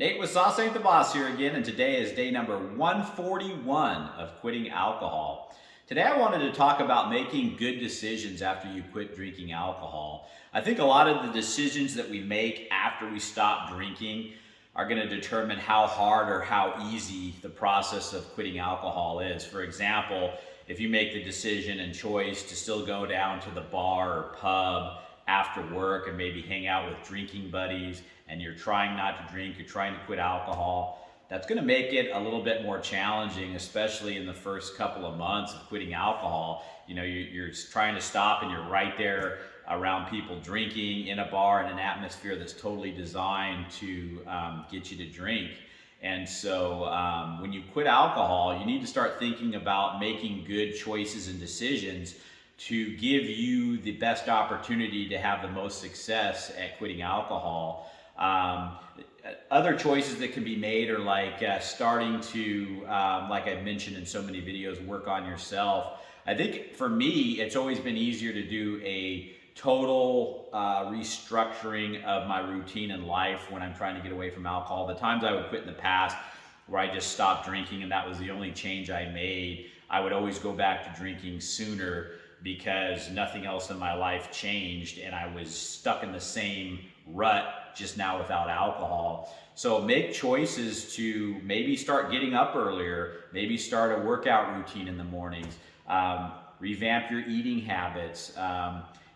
Nate with Sauce Ain't the Boss here again, and today is day number 141 of quitting alcohol. Today I wanted to talk about making good decisions after you quit drinking alcohol. I think a lot of the decisions that we make after we stop drinking are going to determine how hard or how easy the process of quitting alcohol is. For example, if you make the decision and choice to still go down to the bar or pub after work and maybe hang out with drinking buddies, and you're trying not to drink, you're trying to quit alcohol, that's going to make it a little bit more challenging, especially in the first couple of months of quitting alcohol. You know, you're trying to stop and you're right there around people drinking in a bar in an atmosphere that's totally designed to get you to drink. And so when you quit alcohol, you need to start thinking about making good choices and decisions to give you the best opportunity to have the most success at quitting alcohol. Other choices that can be made are like starting to, like I've mentioned in so many videos, work on yourself. I think for me, it's always been easier to do a total restructuring of my routine in life when I'm trying to get away from alcohol. The times I would quit in the past where I just stopped drinking and that was the only change I made, I would always go back to drinking sooner because nothing else in my life changed and I was stuck in the same rut, just now without alcohol. So make choices to maybe start getting up earlier, maybe start a workout routine in the mornings, revamp your eating habits.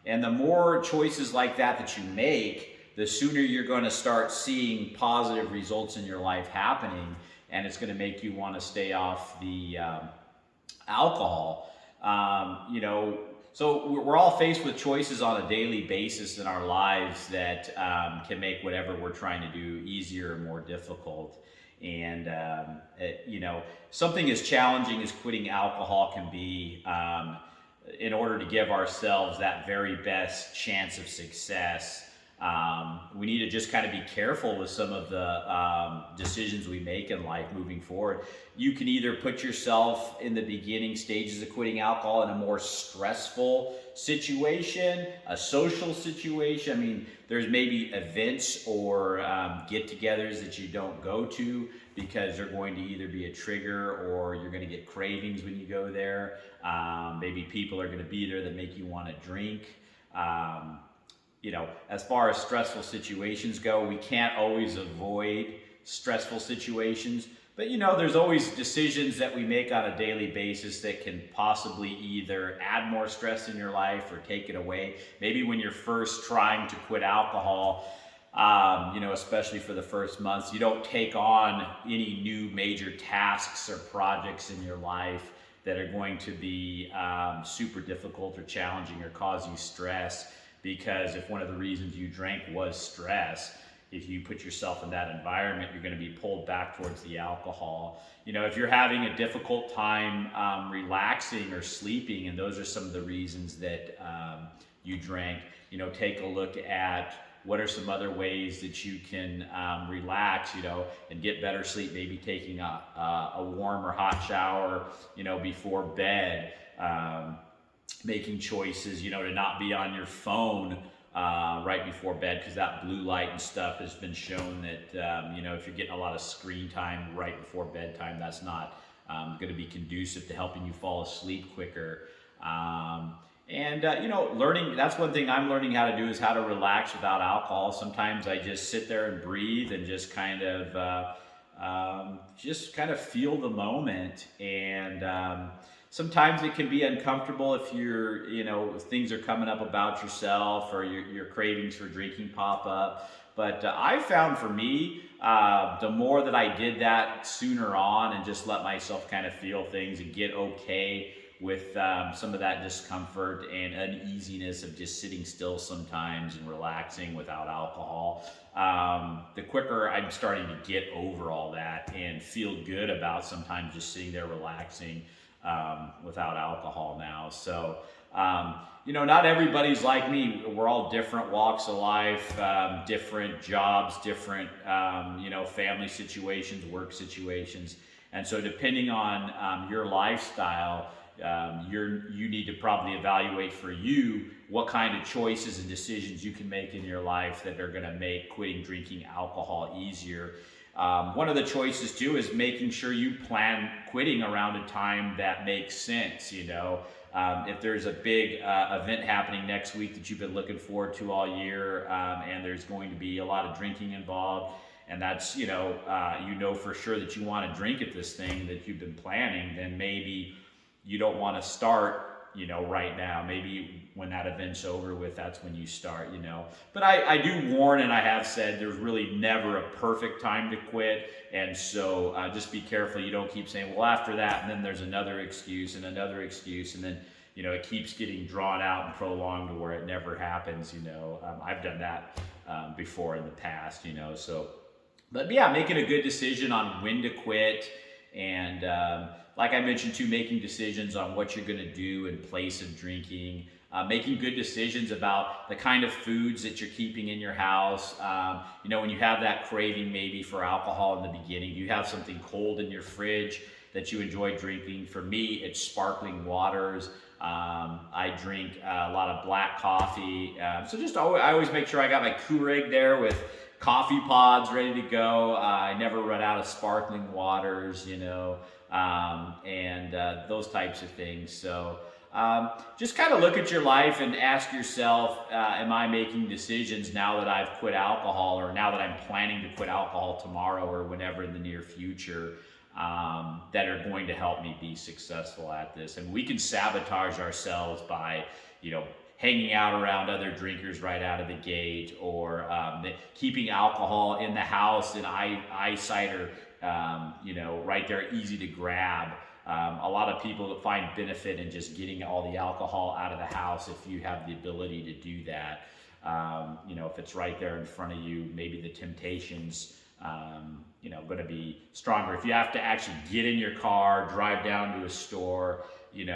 And the more choices like that you make, the sooner you're going to start seeing positive results in your life happening, and it's going to make you want to stay off the alcohol. So we're all faced with choices on a daily basis in our lives that can make whatever we're trying to do easier or more difficult. And, something as challenging as quitting alcohol can be, in order to give ourselves that very best chance of success, we need to just kind of be careful with some of the decisions we make in life moving forward. You can either put yourself in the beginning stages of quitting alcohol in a more stressful situation, a social situation. I mean, there's maybe events or get-togethers that you don't go to because they're going to either be a trigger or you're going to get cravings when you go there. Maybe people are going to be there that make you want to drink. As far as stressful situations go, we can't always avoid stressful situations, but there's always decisions that we make on a daily basis that can possibly either add more stress in your life or take it away. Maybe when you're first trying to quit alcohol, especially for the first months, you don't take on any new major tasks or projects in your life that are going to be super difficult or challenging or cause you stress. Because if one of the reasons you drank was stress, if you put yourself in that environment, you're going to be pulled back towards the alcohol. If you're having a difficult time relaxing or sleeping, and those are some of the reasons that you drank, take a look at what are some other ways that you can relax, and get better sleep, maybe taking a warm or hot shower, before bed. Making choices, to not be on your phone right before bed, because that blue light and stuff has been shown that, if you're getting a lot of screen time right before bedtime, that's not going to be conducive to helping you fall asleep quicker. Learning, that's one thing I'm learning how to do, is how to relax without alcohol. Sometimes I just sit there and breathe and just kind of feel the moment. And sometimes it can be uncomfortable if you're, things are coming up about yourself or your cravings for drinking pop up. But I found for me, the more that I did that sooner on and just let myself kind of feel things and get okay with some of that discomfort and uneasiness of just sitting still sometimes and relaxing without alcohol, the quicker I'm starting to get over all that and feel good about sometimes just sitting there relaxing without alcohol now. So, not everybody's like me. We're all different walks of life, different jobs, different, family situations, work situations. And so depending on your lifestyle, you need to probably evaluate for you what kind of choices and decisions you can make in your life that are going to make quitting drinking alcohol easier. One of the choices too is making sure you plan quitting around a time that makes sense. If there's a big event happening next week that you've been looking forward to all year, and there's going to be a lot of drinking involved, and that's for sure that you want to drink at this thing that you've been planning, then maybe you don't want to start right now. Maybe when that event's over with, that's when you start. But I do warn, and I have said, there's really never a perfect time to quit. And so just be careful. You don't keep saying, well, after that, and then there's another excuse and another excuse. And then, it keeps getting drawn out and prolonged to where it never happens. I've done that before in the past, but yeah, making a good decision on when to quit. And like I mentioned too, making decisions on what you're going to do in place of drinking, making good decisions about the kind of foods that you're keeping in your house. When you have that craving maybe for alcohol in the beginning, you have something cold in your fridge that you enjoy drinking. For me, it's sparkling waters. I drink a lot of black coffee. I always make sure I got my Keurig there with coffee pods ready to go. I never run out of sparkling waters, and those types of things. So just kind of look at your life and ask yourself, am I making decisions now that I've quit alcohol, or now that I'm planning to quit alcohol tomorrow or whenever in the near future, that are going to help me be successful at this? And we can sabotage ourselves by, hanging out around other drinkers right out of the gate, or keeping alcohol in the house and eyesight, or right there, easy to grab. A lot of people find benefit in just getting all the alcohol out of the house if you have the ability to do that. If it's right there in front of you, maybe the temptation's going to be stronger. If you have to actually get in your car, drive down to a store, in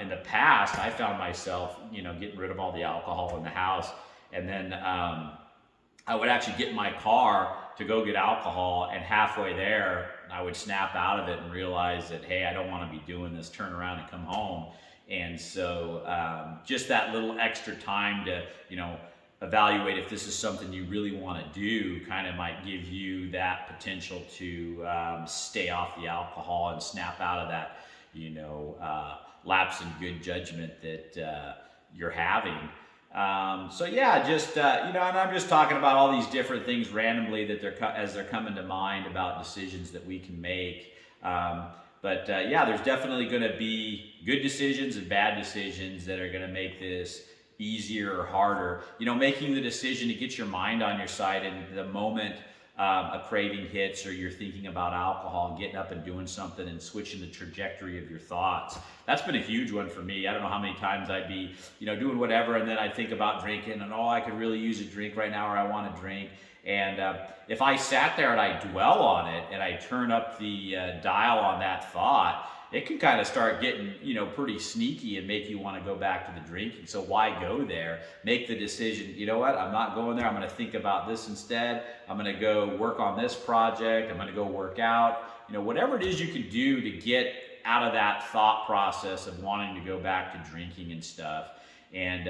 the past, I found myself, getting rid of all the alcohol in the house. And then I would actually get in my car to go get alcohol, and halfway there, I would snap out of it and realize that, hey, I don't want to be doing this, turn around and come home. And so just that little extra time to, evaluate if this is something you really want to do kind of might give you that potential to stay off the alcohol and snap out of that, lapse in good judgment that you're having. And I'm just talking about all these different things randomly that they're coming to mind about decisions that we can make. There's definitely going to be good decisions and bad decisions that are going to make this easier or harder. Making the decision to get your mind on your side in the moment a craving hits, or you're thinking about alcohol, and getting up and doing something and switching the trajectory of your thoughts. That's been a huge one for me. I don't know how many times I'd be, doing whatever, and then I'd think about drinking, and I could really use a drink right now, or I want to drink. And if I sat there and I dwell on it, and I turn up the dial on that thought, it can kind of start getting, pretty sneaky and make you want to go back to the drinking. So why go there? Make the decision, you know what, I'm not going there. I'm going to think about this instead. I'm going to go work on this project. I'm going to go work out. Whatever it is you can do to get out of that thought process of wanting to go back to drinking and stuff. And,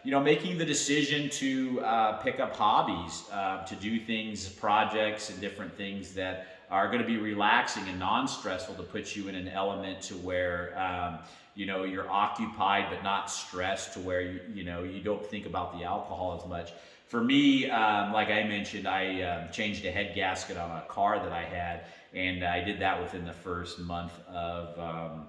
making the decision to pick up hobbies, to do things, projects and different things that are going to be relaxing and non-stressful, to put you in an element to where, you're occupied but not stressed, to where, you don't think about the alcohol as much. For me, like I mentioned, I changed a head gasket on a car that I had, and I did that within the first month of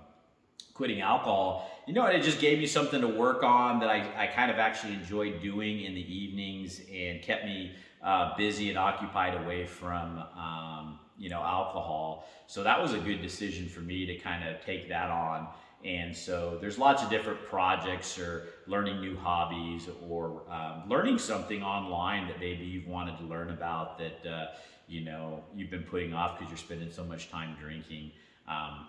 quitting alcohol. And it just gave me something to work on that I kind of actually enjoyed doing in the evenings, and kept me busy and occupied away from alcohol. So that was a good decision for me to kind of take that on. And so there's lots of different projects, or learning new hobbies, or learning something online that maybe you've wanted to learn about that you've been putting off because you're spending so much time drinking.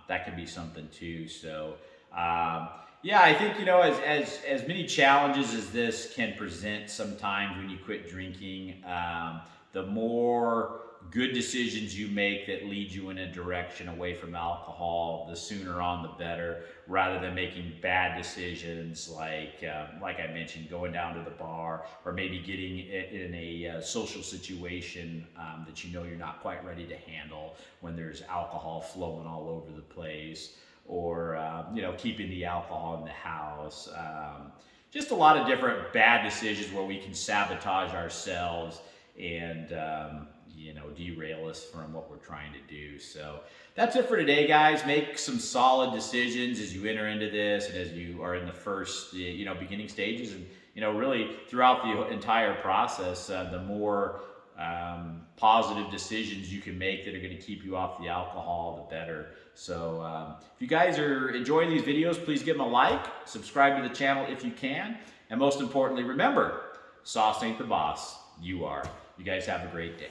That could be something too. So I think as many challenges as this can present sometimes when you quit drinking, the more good decisions you make that lead you in a direction away from alcohol, the sooner on the better, rather than making bad decisions like I mentioned, going down to the bar, or maybe getting in a social situation that you know you're not quite ready to handle when there's alcohol flowing all over the place, or keeping the alcohol in the house. Just a lot of different bad decisions where we can sabotage ourselves and derail us from what we're trying to do. So that's it for today, guys. Make some solid decisions as you enter into this and as you are in the first beginning stages, and really throughout the entire process. The more positive decisions you can make that are going to keep you off the alcohol, the better. So if you guys are enjoying these videos, please give them a like, subscribe to the channel if you can, and most importantly, remember, sauce ain't the boss, you are. You guys have a great day.